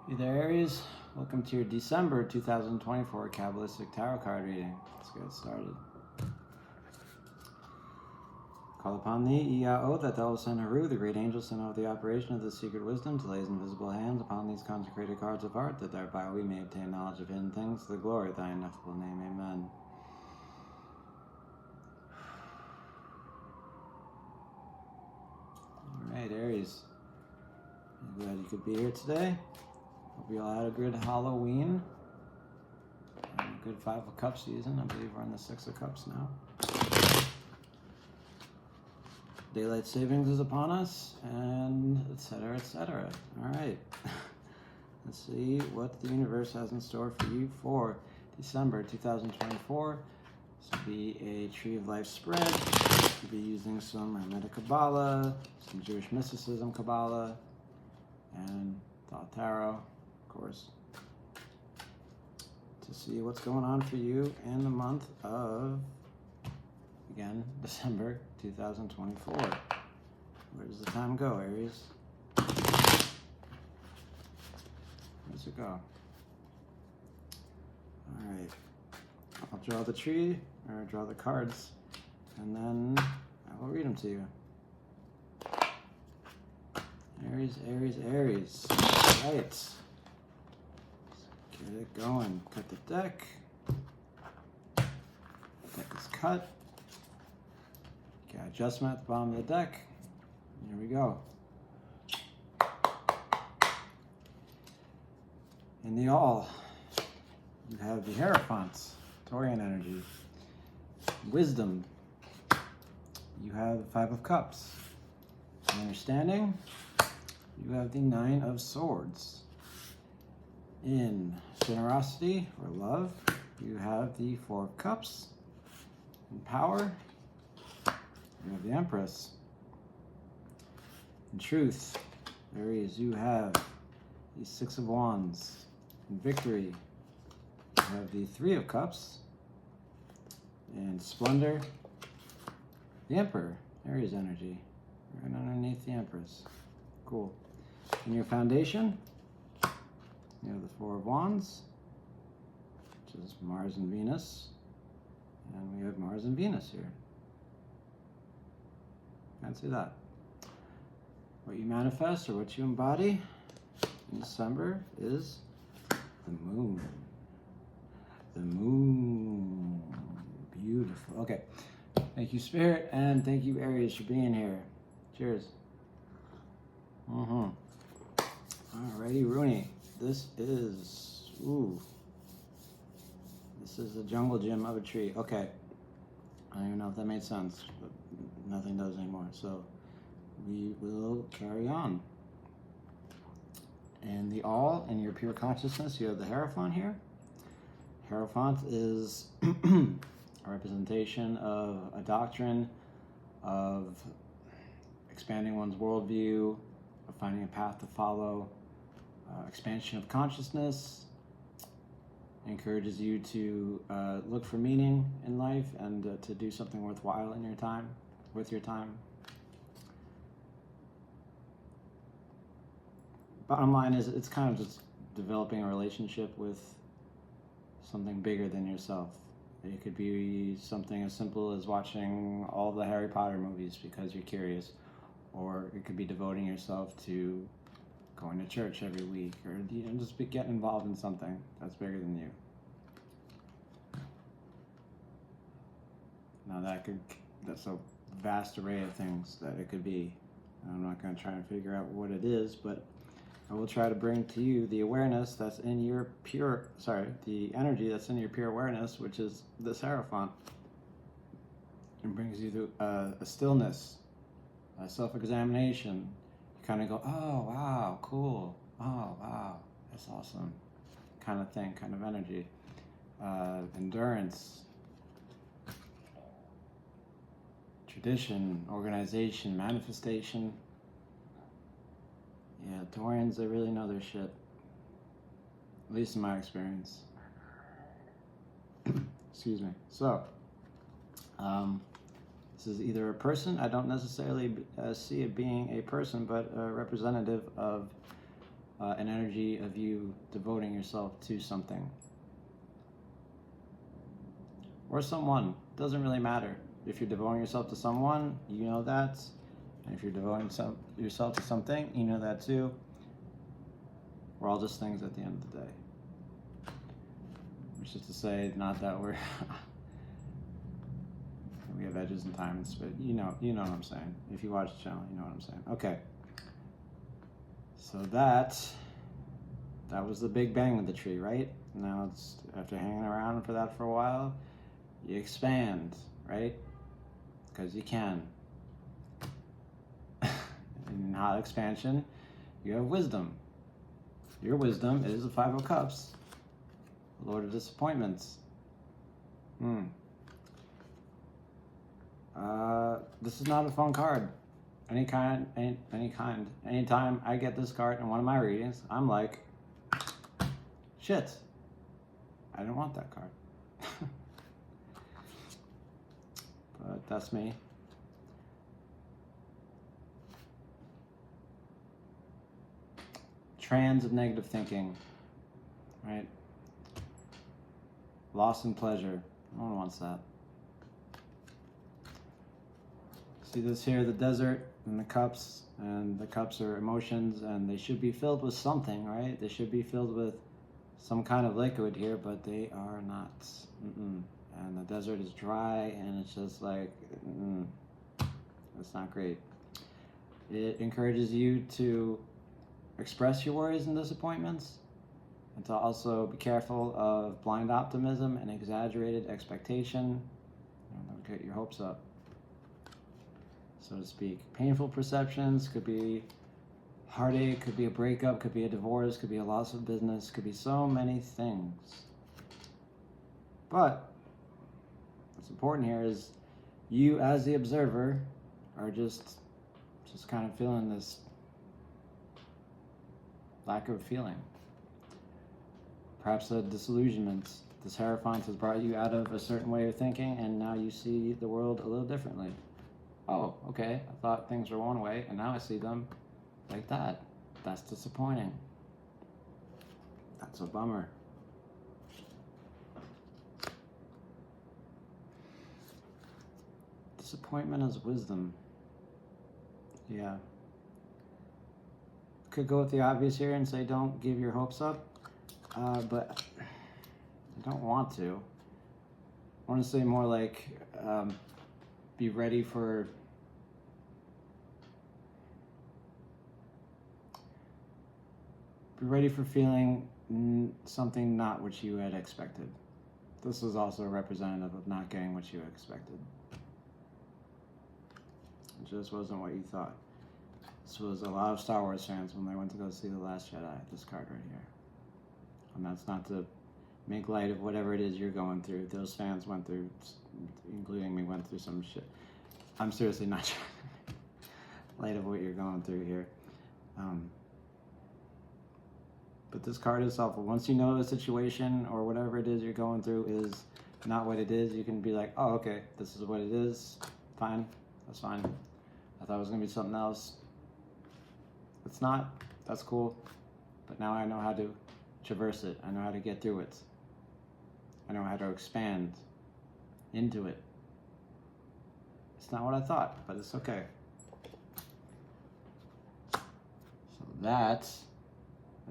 Hey there, Aries. Welcome to your December 2024 Kabbalistic Tarot card reading. Let's get started. Call upon thee, Iao, that thou will send Haru, the great angel, send out the operation of the secret wisdom to lay his invisible hands upon these consecrated cards of art, that thereby we may obtain knowledge of hidden things to the glory of thy ineffable name. Amen. Alright, Aries. I'm glad you could be here today. Hope you all had a good Halloween. And a good 5 of Cups season. I believe we're on the 6 of Cups now. Daylight savings is upon us, and etc., etc. All right. Let's see what the universe has in store for you for December 2024. This will be a Tree of Life spread. We'll be using some Hermetic Kabbalah, some Jewish mysticism Kabbalah, and Thought Tarot, of course, to see what's going on for you in the month of, again, December 2024. Where does the time go, Aries? Where does it go? All right. I'll draw the tree, or draw the cards, and then I will read them to you. Aries, Aries, Aries. All right. Let's get it going. Cut the deck. Deck is cut. Got adjustment at the bottom of the deck. Here we go. In the all, you have the Hierophants, Taurian energy. Wisdom, you have the 5 of Cups. Understanding, you have the 9 of Swords. In generosity or love, you have the 4 of Cups. In power, you have the Empress. In truth, Aries, you have the 6 of Wands. In victory, you have the 3 of Cups. In splendor, the Emperor, Aries energy, right underneath the Empress. Cool. In your foundation, you have the 4 of Wands, which is Mars and Venus. And we have Mars and Venus here. Fancy that. What you manifest or what you embody in December is the moon. The moon. Beautiful. Okay. Thank you, Spirit, and thank you, Aries, for being here. Cheers. Alrighty, Rooney. This is the jungle gym of a tree. Okay. I don't even know if that made sense, but nothing does anymore. So we will carry on. And the all in your pure consciousness, you have the Hierophant here. Hierophant is a representation of a doctrine, of expanding one's worldview, of finding a path to follow, expansion of consciousness. Encourages you to look for meaning in life and to do something worthwhile in your time, with your time. Bottom line is, it's kind of just developing a relationship with something bigger than yourself. It could be something as simple as watching all the Harry Potter movies because you're curious, or it could be devoting yourself to going to church every week, or just getting involved in something that's bigger than you. Now that's a vast array of things that it could be. I'm not going to try and figure out what it is, but I will try to bring to you the awareness that's in your the energy that's in your pure awareness, which is this Hierophant. It brings you to a stillness, a self-examination. You kind of go, oh, wow, cool. Oh, wow, that's awesome. Kind of thing, kind of energy. Endurance. Tradition, organization, manifestation. Yeah, Taurians, they really know their shit. At least in my experience. Excuse me. So, this is either a person. I don't necessarily see it being a person, but a representative of an energy of you devoting yourself to something or someone. Doesn't really matter. If you're devoting yourself to someone, you know that. And if you're devoting yourself to something, you know that too. We're all just things at the end of the day. Which is to say, not that we have edges and times, but you know what I'm saying. If you watch the channel, you know what I'm saying. Okay. So that was the big bang of the tree, right? Now it's after hanging around for that for a while, you expand, right? Because you can. In hot expansion, you have wisdom. Your wisdom is the Five of Cups, Lord of Disappointments. This is not a fun card. Anytime I get this card in one of my readings, I'm like, shit, I didn't want that card. But that's me. Trans of negative thinking, right? Loss and pleasure. No one wants that. See this here, the desert and the cups are emotions, and they should be filled with something, right? They should be filled with some kind of liquid here, but they are not. And the desert is dry, and it's just like, it's not great. It encourages you to express your worries and disappointments, and to also be careful of blind optimism and exaggerated expectation. Don't get your hopes up, so to speak. Painful perceptions could be heartache, could be a breakup, could be a divorce, could be a loss of business, could be so many things. But what's important here is you as the observer are just kind of feeling this lack of feeling. Perhaps a disillusionment. This Hierophant has brought you out of a certain way of thinking, and now you see the world a little differently. Oh, okay, I thought things were one way, and now I see them like that. That's disappointing. That's a bummer. Disappointment is wisdom. Yeah. Could go with the obvious here and say don't give your hopes up, but I don't want to. I want to say more like be ready for feeling something not what you had expected. This is also representative of not getting what you expected. It just wasn't what you thought. This was a lot of Star Wars fans when they went to go see The Last Jedi, this card right here. And that's not to make light of whatever it is you're going through. Those fans went through, including me, went through some shit. I'm seriously not trying to make light of what you're going through here. But this card is helpful. Once you know the situation or whatever it is you're going through is not what it is, you can be like, oh, okay, this is what it is. Fine. That's fine. I thought it was going to be something else. It's not. That's cool. But now I know how to traverse it. I know how to get through it. I know how to expand into it. It's not what I thought, but it's okay. So that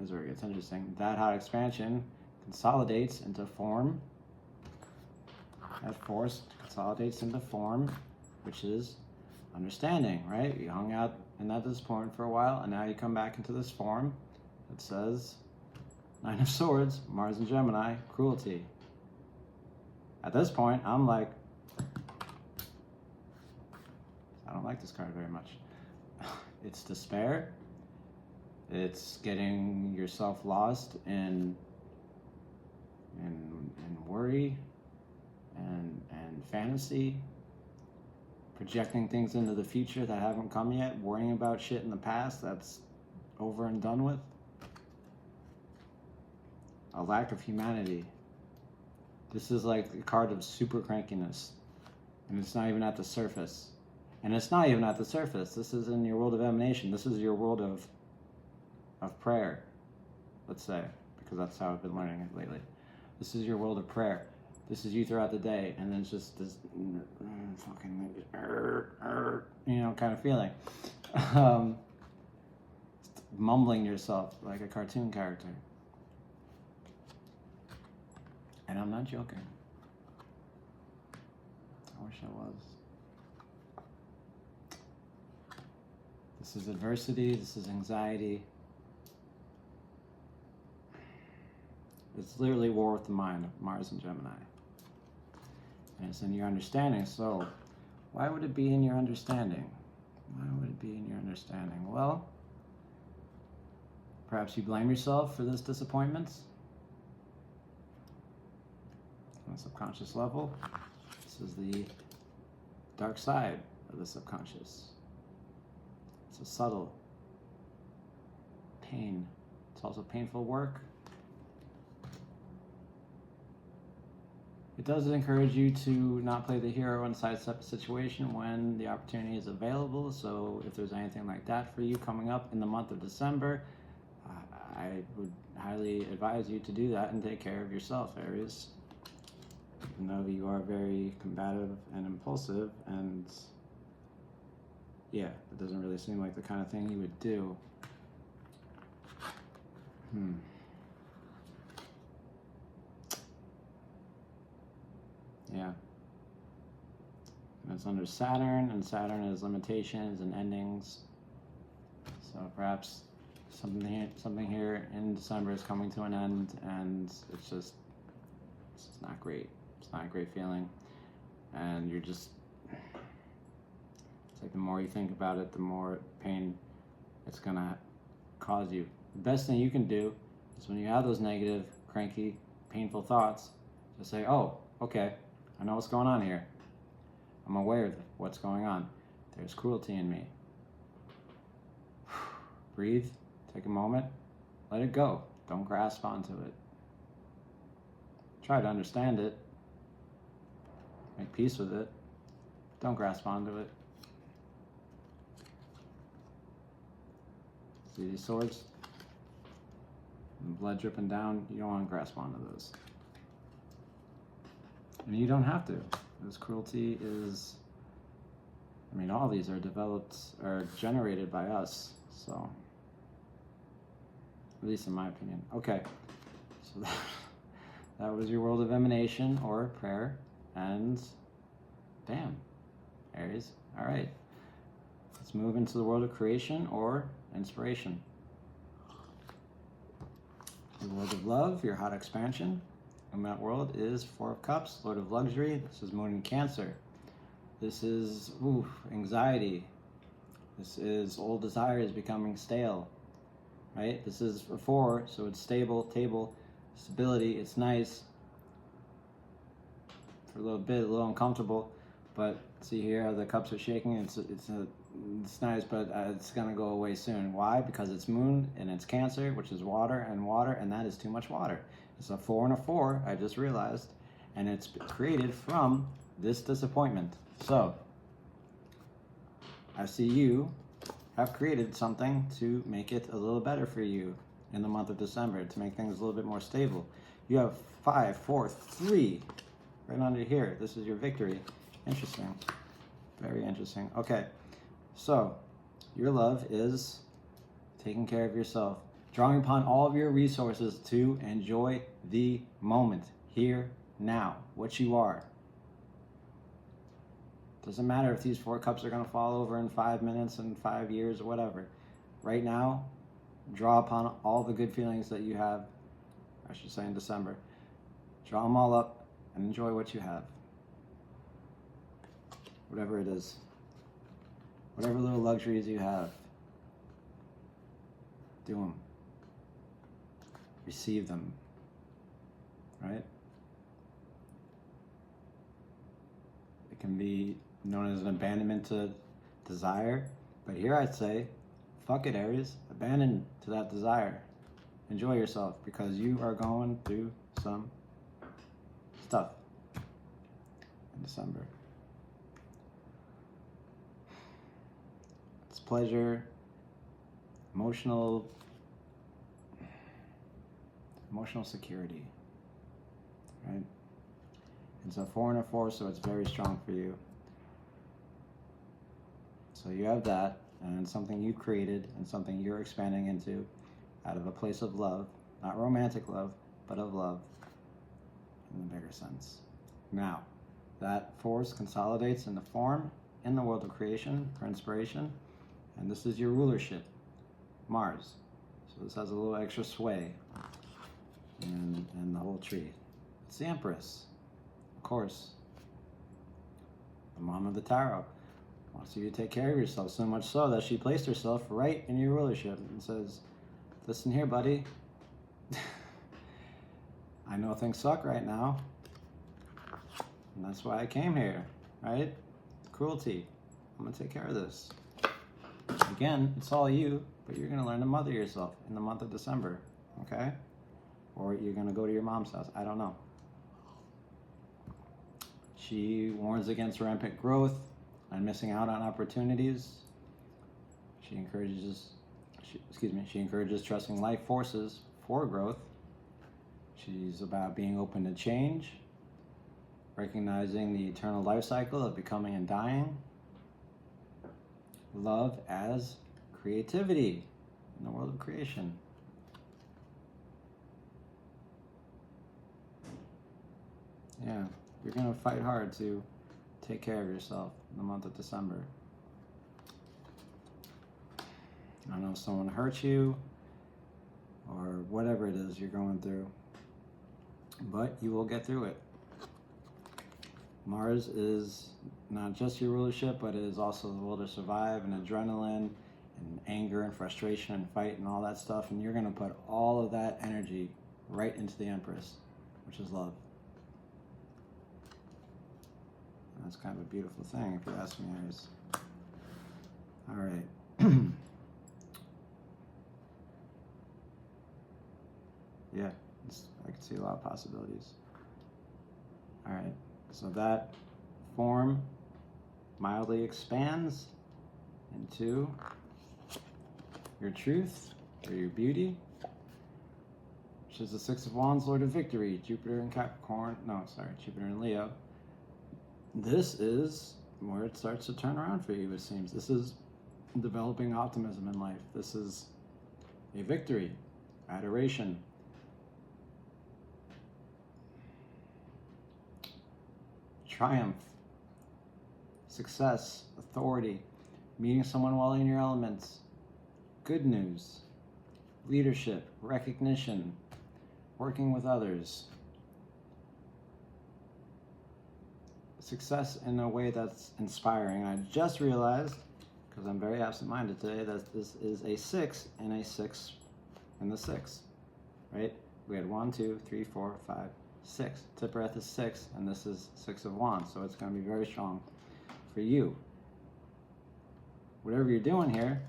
is where it gets interesting. That hot expansion consolidates into form. That force consolidates into form, which is understanding, right? You hung out in that disappointment for a while, and now you come back into this form that says Nine of Swords, Mars and Gemini, cruelty. At this point, I'm like, I don't like this card very much. It's despair. It's getting yourself lost in worry and fantasy. Projecting things into the future that haven't come yet, worrying about shit in the past that's over and done with. A lack of humanity. This is like a card of super crankiness, and it's not even at the surface. And it's not even at the surface. This is in your world of emanation. This is your world of prayer. let's say, because that's how I've been learning it lately. This is your world of prayer. This is you throughout the day, and then it's just this fucking, kind of feeling. Mumbling yourself like a cartoon character. And I'm not joking. I wish I was. This is adversity, this is anxiety. It's literally war with the mind of Mars and Gemini. And it's in your understanding. So why would it be in your understanding? Why would it be in your understanding? Well, perhaps you blame yourself for this disappointment on a subconscious level. This is the dark side of the subconscious. It's a subtle pain. It's also painful work. It does encourage you to not play the hero and sidestep a situation when the opportunity is available. So if there's anything like that for you coming up in the month of December, I would highly advise you to do that and take care of yourself, Aries. Even though you are very combative and impulsive, and yeah, it doesn't really seem like the kind of thing you would do. Yeah. And it's under Saturn, and Saturn has limitations and endings. So perhaps something here in December is coming to an end, and it's just not great. It's not a great feeling. And you're just, it's like the more you think about it, the more pain it's gonna cause you. The best thing you can do is when you have those negative, cranky, painful thoughts, just say, oh, okay, I know what's going on here. I'm aware of what's going on. There's cruelty in me. Breathe, take a moment, let it go. Don't grasp onto it. Try to understand it. Make peace with it. Don't grasp onto it. See these swords? And blood dripping down, you don't want to grasp onto those. And you don't have to. This cruelty is, all these are generated by us, so, at least in my opinion. Okay, so that was your world of emanation or prayer, and bam, Aries. All right, let's move into the world of creation or inspiration. The world of love, your hot expansion. And that world is Four of Cups, Lord of Luxury. This is Moon in Cancer. This is anxiety. This is old desires becoming stale, right? This is a 4, so it's stable, table, stability. It's nice for a little bit, a little uncomfortable, but see here how the cups are shaking. It's nice, but it's gonna go away soon. Why? Because it's Moon and it's Cancer, which is water, and that is too much water. It's a 4 and a 4, I just realized, and it's created from this disappointment. So, I see you have created something to make it a little better for you in the month of December, to make things a little bit more stable. You have 5, 4, 3 right under here. This is your victory. Interesting. Very interesting. Okay, so your love is taking care of yourself. Drawing upon all of your resources to enjoy the moment, here, now, what you are. Doesn't matter if these 4 cups are going to fall over in 5 minutes and 5 years or whatever. Right now, draw upon all the good feelings that you have, I should say in December. Draw them all up and enjoy what you have. Whatever it is. Whatever little luxuries you have. Do them. Receive them, right? It can be known as an abandonment to desire, but here I'd say, fuck it, Aries, abandon to that desire. Enjoy yourself, because you are going through some stuff in December. It's pleasure, emotional emotional security, right? It's a 4 and a 4, so it's very strong for you. So you have that, and something you created and something you're expanding into out of a place of love, not romantic love, but of love in the bigger sense. Now, that force consolidates into form in the world of creation for inspiration, and this is your rulership, Mars. So this has a little extra sway in the whole tree. It's the Empress, of course, the mom of the tarot. Wants you to take care of yourself, so much so that she placed herself right in your rulership and says, listen here, buddy. I know things suck right now, and that's why I came here, right? Cruelty. I'm gonna take care of this. Again, it's all you, but you're gonna learn to mother yourself in the month of December, okay? Or you're gonna go to your mom's house. I don't know. She warns against rampant growth and missing out on opportunities. She encourages trusting life forces for growth. She's about being open to change, recognizing the eternal life cycle of becoming and dying. Love as creativity in the world of creation. Yeah, you're going to fight hard to take care of yourself in the month of December. I know someone hurt you or whatever it is you're going through, but you will get through it. Mars is not just your rulership, but it is also the will to survive and adrenaline and anger and frustration and fight and all that stuff. And you're going to put all of that energy right into the Empress, which is love. And that's kind of a beautiful thing, if you ask me, Aries. All right. Yeah, I can see a lot of possibilities. All right, so that form mildly expands into your truth or your beauty, which is the Six of Wands, Lord of Victory, Jupiter in Capricorn. No, sorry, Jupiter in Leo. This is where it starts to turn around for you, it seems. This is developing optimism in life. This is a victory, adoration. Triumph, success, authority, meeting someone while in your elements, good news, leadership, recognition, working with others, success in a way that's inspiring. I just realized, because I'm very absent-minded today, that this is a 6 and a 6 and the 6, right? We had 1, 2, 3, 4, 5, 6. Tip breath is 6, and this is 6 of Wands, so it's going to be very strong for you. Whatever you're doing here,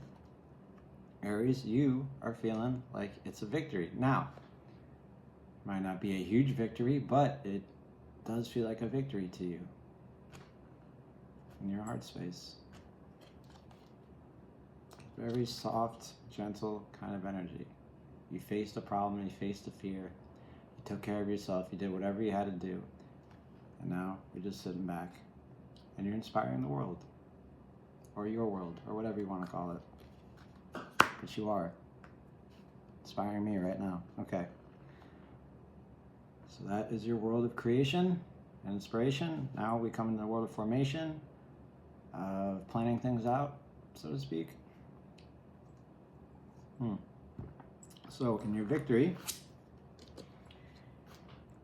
Aries, you are feeling like it's a victory. Now, might not be a huge victory, but it does feel like a victory to you in your heart space. Very soft, gentle kind of energy. You faced a problem, you faced a fear. You took care of yourself, you did whatever you had to do, and now you're just sitting back and you're inspiring the world, or your world, or whatever you want to call it. But you are inspiring me right now. Okay. So that is your world of creation and inspiration. Now we come into the world of formation, of planning things out, so to speak. So in your victory,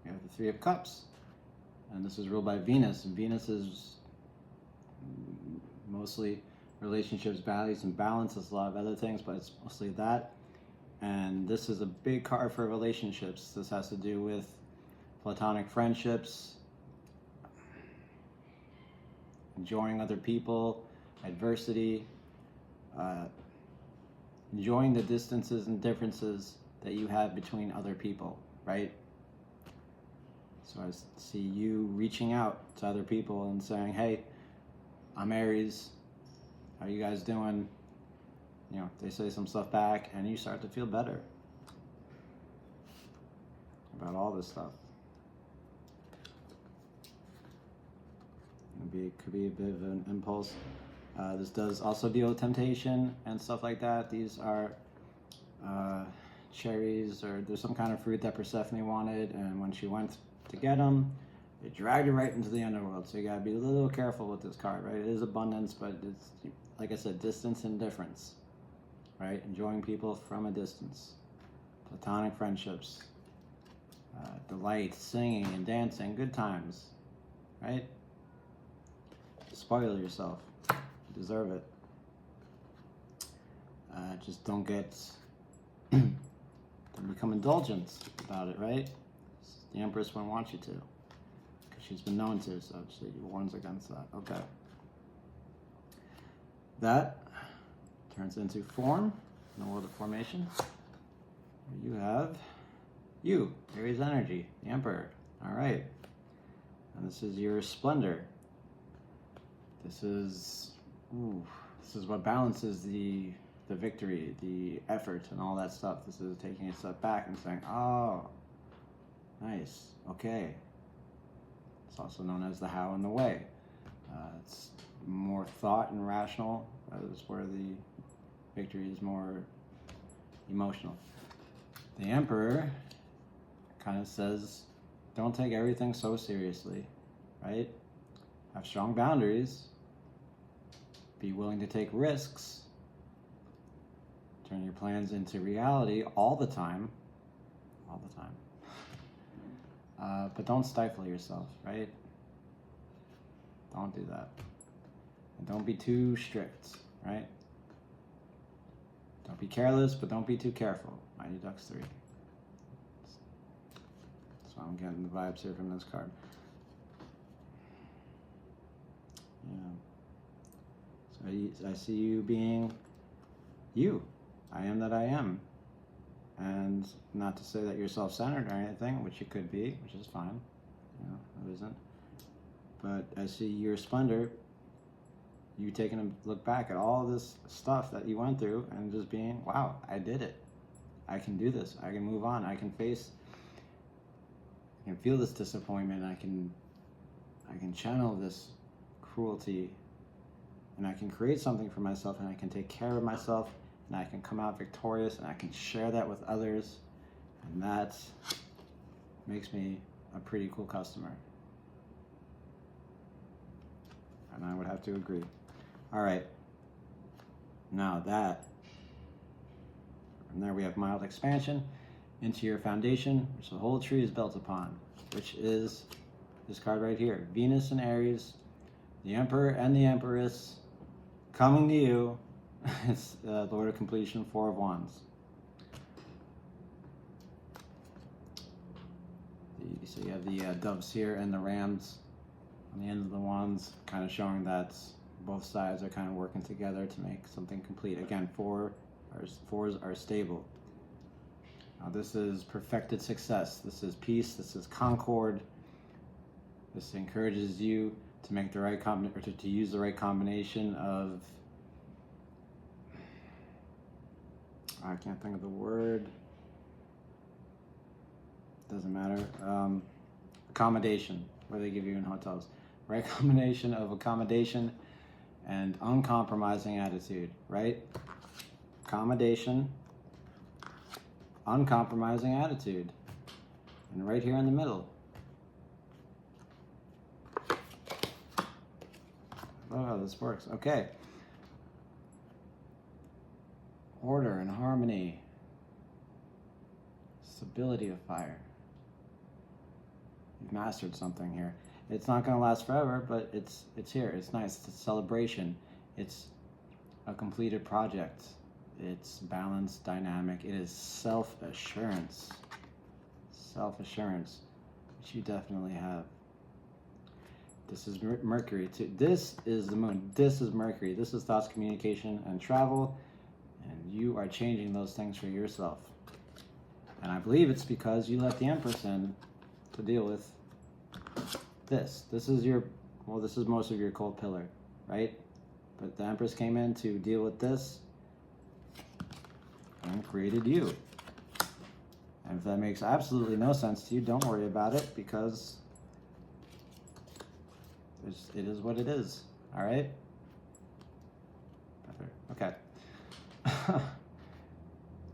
you have the 3 of Cups, and this is ruled by Venus, and Venus is mostly relationships, values, and balances, a lot of other things, but it's mostly that. And this is a big card for relationships. This has to do with platonic friendships, enjoying other people, adversity, enjoying the distances and differences that you have between other people, right? So I see you reaching out to other people and saying, hey, I'm Aries, how you guys doing? You know, they say some stuff back and you start to feel better. about all this stuff. Could be a bit of an impulse. This does also deal with temptation and stuff like that. These are cherries, or there's some kind of fruit that Persephone wanted, and when she went to get them, it dragged her right into the underworld. So you gotta be a little careful with this card, right? It is abundance, but it's, like I said, distance and difference, right? Enjoying people from a distance, platonic friendships, delight, singing and dancing, good times, right? Spoil yourself. You deserve it. Just don't don't become indulgent about it, right? The Empress wouldn't want you to, because she's been known to, so she warns against that. Okay. That turns into form in the world of formation. You have Aries energy, the Emperor. All right. And this is your splendor. This is what balances the victory, the effort, and all that stuff. This is taking a step back and saying, oh, nice, okay. It's also known as the how and the way. It's more thought and rational. That's where the victory is more emotional. The Emperor kind of says, don't take everything so seriously, right? Have strong boundaries. Be willing to take risks. Turn your plans into reality all the time. But don't stifle yourself, right? Don't do that. And don't be too strict, right? Don't be careless, but don't be too careful. Mighty Ducks 3. So I'm getting the vibes here from this card. Yeah. So I see you being you. I am that I am. And not to say that you're self-centered or anything, which you could be, which is fine. You know, it isn't. But I see your splendor, you taking a look back at all this stuff that you went through and just being, wow, I did it. I can do this. I can move on. I can feel this disappointment. I can channel this cruelty, and I can create something for myself, and I can take care of myself, and I can come out victorious, and I can share that with others, and that makes me a pretty cool customer. And I would have to agree. All right. Now from there we have mild expansion into your foundation, which the whole tree is built upon, which is this card right here. Venus and Aries, the Emperor and the Empress coming to you. It's Lord of Completion, 4 of Wands. So you have the doves here and the rams on the end of the wands, kind of showing that both sides are kind of working together to make something complete. Again, fours are stable. Now this is perfected success. This is peace. This is concord. This encourages you to make the right to use the right combination of, I can't think of the word. Doesn't matter. Accommodation, where they give you in hotels. Right combination of accommodation and uncompromising attitude, right? Accommodation, uncompromising attitude. And right here in the middle. I love how this works. Okay. Order and harmony. Stability of fire. You've mastered something here. It's not going to last forever, but it's here. It's nice. It's a celebration. It's a completed project. It's balanced, dynamic. It is self-assurance. Self-assurance, which you definitely have. This is Mercury. This is the moon. This is Mercury. This is thoughts, communication, and travel. And you are changing those things for yourself. And I believe it's because you let the Empress in to deal with this. This is this is most of your cold pillar, right? But the Empress came in to deal with this and created you. And if that makes absolutely no sense to you, don't worry about it, because it is what it is. All right? Okay.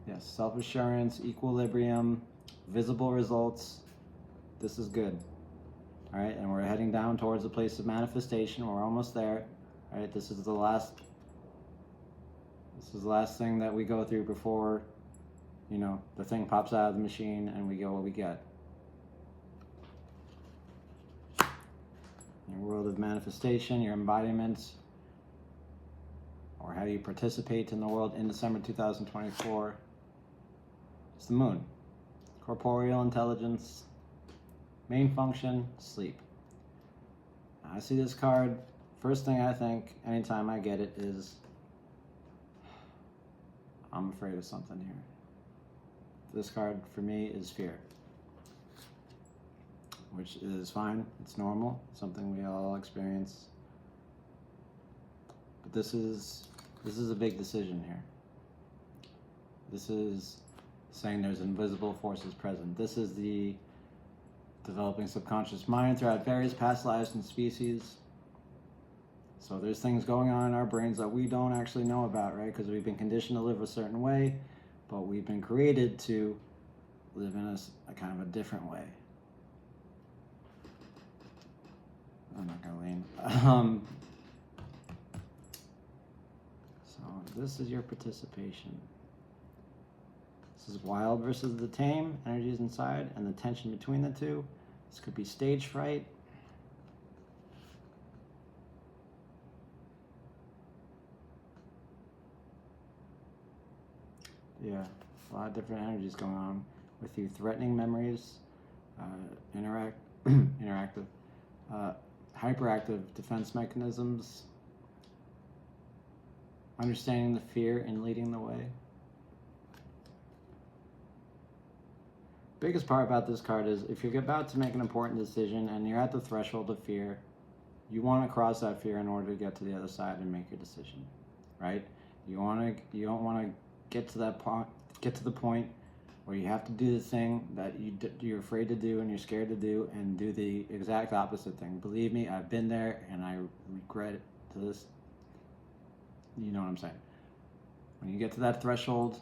Yes, self-assurance, equilibrium, visible results. This is good. All right, and we're heading down towards the place of manifestation. We're almost there. All right, this is the last thing that we go through before, you know, the thing pops out of the machine and we get what we get. Your world of manifestation, your embodiments, or how you participate in the world in December 2024. It's the moon. Corporeal intelligence. Main function, sleep. Now, I see this card. First thing I think, anytime I get it, is I'm afraid of something here. This card, for me, is fear. Which is fine. It's normal. It's something we all experience. But this is a big decision here. This is saying there's invisible forces present. This is the developing subconscious mind throughout various past lives and species. So there's things going on in our brains that we don't actually know about, right? Because we've been conditioned to live a certain way, but we've been created to live in a kind of a different way. I'm not gonna lean. So this is your participation. This is wild versus the tame, energies inside, and the tension between the two. This could be stage fright. Yeah, a lot of different energies going on with you. Threatening memories, interactive, hyperactive defense mechanisms, understanding the fear and leading the way. Biggest part about this card is if you're about to make an important decision and you're at the threshold of fear, you want to cross that fear in order to get to the other side and make your decision, right? You don't want to get to that point, get to the point where you have to do the thing that you're afraid to do and you're scared to do, and do the exact opposite thing. Believe me, I've been there and I regret it to this. You know what I'm saying? When you get to that threshold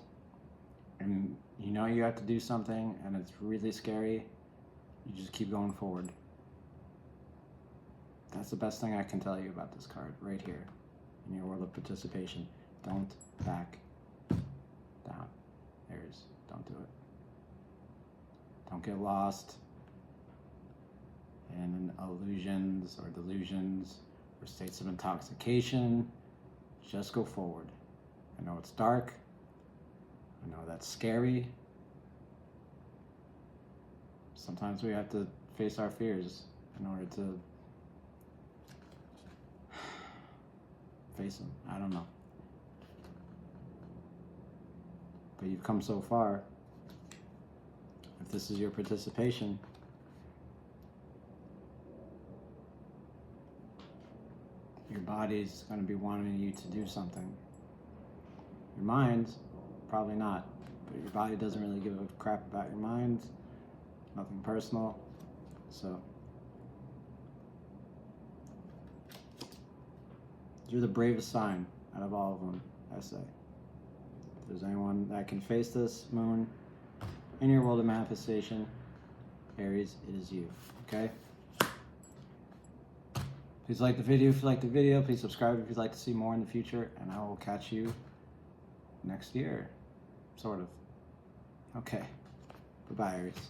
and you know you have to do something and it's really scary, you just keep going forward. That's the best thing I can tell you about this card right here in your world of participation. Don't back down. Aries, don't do it. Don't get lost in illusions or delusions or states of intoxication. Just go forward. I know it's dark. I know that's scary. Sometimes we have to face our fears in order to face them. I don't know. But you've come so far. If this is your participation, your body's going to be wanting you to do something. Your mind, probably not. But your body doesn't really give a crap about your mind. Nothing personal. So you're the bravest sign out of all of them, I say. If there's anyone that can face this moon in your world of manifestation, Aries, it is you. Okay? Please like the video if you like the video. Please subscribe if you'd like to see more in the future. And I will catch you next year. Sort of. Okay. Bye-bye, Aries.